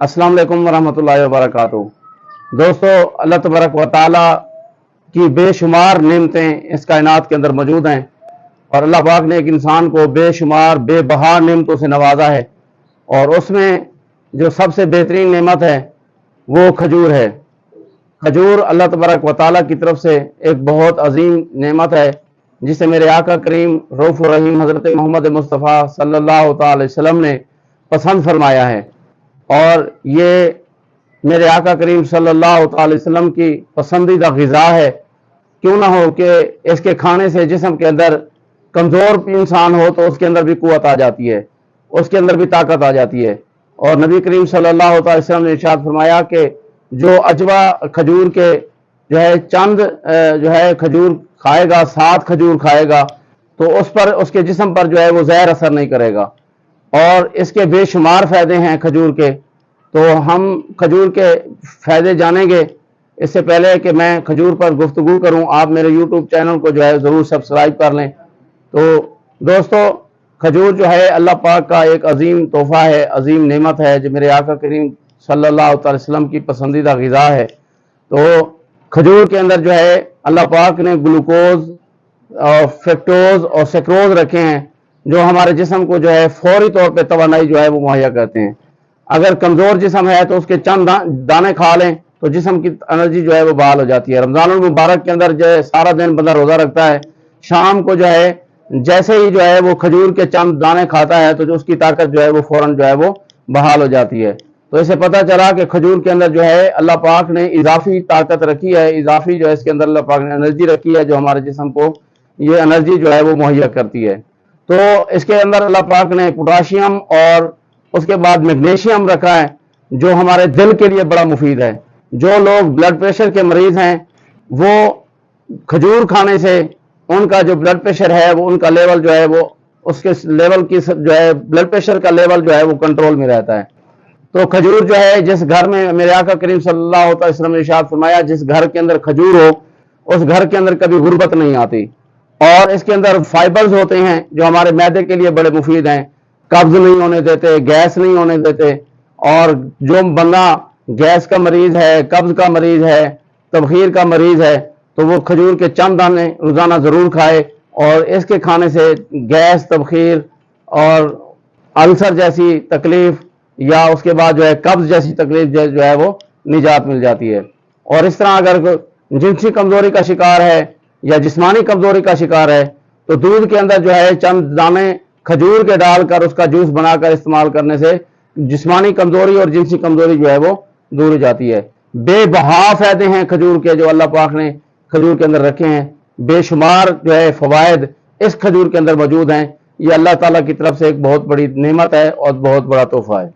अस्सलाम वालेकुम वरहमतुल्लाहि वबरकातुहू। दोस्तों, अल्लाह तबारक व तआला की बेशुमार नेमतें इस कायनात के अंदर मौजूद हैं और अल्लाह पाक ने एक इंसान को बेशुमार बेबहा नेमतों से नवाजा है और उसमें जो सबसे बेहतरीन नेमत है वो खजूर है। खजूर अल्लाह तबारक व तआला की तरफ से एक बहुत अजीम नेमत है जिसे मेरे आका करीम रऊफ रहीम हज़रत मोहम्मद मुस्तफ़ा सल्लल्लाहु अलैहि वसल्लम ने पसंद फरमाया है और ये मेरे आका करीम सल्लल्लाहु अलैहि वसल्लम की पसंदीदा ग़िज़ा है। क्यों ना हो कि इसके खाने से जिस्म के अंदर कमज़ोर इंसान हो तो उसके अंदर भी कुव्वत आ जाती है, उसके अंदर भी ताकत आ जाती है। और नबी करीम सल्लल्लाहु अलैहि वसल्लम ने इरशाद फरमाया कि जो अजवा खजूर के जो है चंद जो है खजूर खाएगा, 7 खजूर खाएगा तो उस पर उसके जिस्म पर जो है वो ज़हर असर नहीं करेगा। और इसके बेशुमार फ़ायदे हैं खजूर के। तो हम खजूर के फ़ायदे जानेंगे। इससे पहले कि मैं खजूर पर गुफ्तगू करूं, आप मेरे यूट्यूब चैनल को जो है ज़रूर सब्सक्राइब कर लें। तो दोस्तों, खजूर जो है अल्लाह पाक का एक अजीम तोहफ़ा है, अजीम नेमत है जो मेरे आका करीम सल्लल्लाहु अलैहि वसल्लम की पसंदीदा ग़िज़ा है। तो खजूर के अंदर जो है अल्लाह पाक ने ग्लूकोज और फ्रक्टोज और सेक्रोज रखे हैं जो हमारे जिस्म को जो है फौरी तौर पे तवानाई जो है वो मुहैया करते हैं। अगर कमज़ोर जिस्म है तो उसके चंद दाने खा लें तो जिस्म की एनर्जी जो है वो बहाल हो जाती है। रमज़ानुल मुबारक के अंदर जो है सारा दिन बंदा रोज़ा रखता है, शाम को जो है जैसे ही जो है वो खजूर के चंद दाने खाता है तो जो उसकी ताकत जो है वो फौरन जो है वो बहाल हो जाती है। तो इससे पता चला कि खजूर के अंदर जो है अल्लाह पाक ने इजाफी ताकत रखी है, इजाफी जो है इसके अंदर अल्लाह पाक ने एनर्जी रखी है जो हमारे जिस्म को ये एनर्जी जो है वो मुहैया करती है। तो इसके अंदर अल्लाह पाक ने पोटाशियम और उसके बाद मैग्नीशियम रखा है जो हमारे दिल के लिए बड़ा मुफीद है। जो लोग ब्लड प्रेशर के मरीज हैं वो खजूर खाने से उनका जो ब्लड प्रेशर है वो उनका लेवल जो है वो उसके लेवल की जो है ब्लड प्रेशर का लेवल जो है वो कंट्रोल में रहता है। तो खजूर जो है जिस घर में मेरे आका करीम सल्लल्लाहु अलैहि वसल्लम ने इरशाद फरमाया जिस घर के अंदर खजूर हो उस घर के अंदर कभी गुर्बत नहीं आती। और इसके अंदर फाइबर्स होते हैं जो हमारे मैदे के लिए बड़े मुफीद हैं, कब्ज नहीं होने देते, गैस नहीं होने देते। और जो बंदा गैस का मरीज है, कब्ज का मरीज है, तबखीर का मरीज है तो वो खजूर के चंद दाने रोजाना जरूर खाए और इसके खाने से गैस, तबखीर और अल्सर जैसी तकलीफ या उसके बाद जो है कब्ज जैसी तकलीफ जो है वो निजात मिल जाती है। और इस तरह अगर जिनसी कमजोरी का शिकार है या जिस्मानी कमजोरी का शिकार है तो दूध के अंदर जो है चंद दाने खजूर के डालकर उसका जूस बनाकर इस्तेमाल करने से जिस्मानी कमजोरी और जिनसी कमजोरी जो है वो दूर हो जाती है। बेबहा फायदे हैं खजूर के जो अल्लाह पाक ने खजूर के अंदर रखे हैं। बेशुमार जो है फवायद इस खजूर के अंदर मौजूद हैं। ये अल्लाह ताला की तरफ से एक बहुत बड़ी नेमत है और बहुत बड़ा तोहफा है।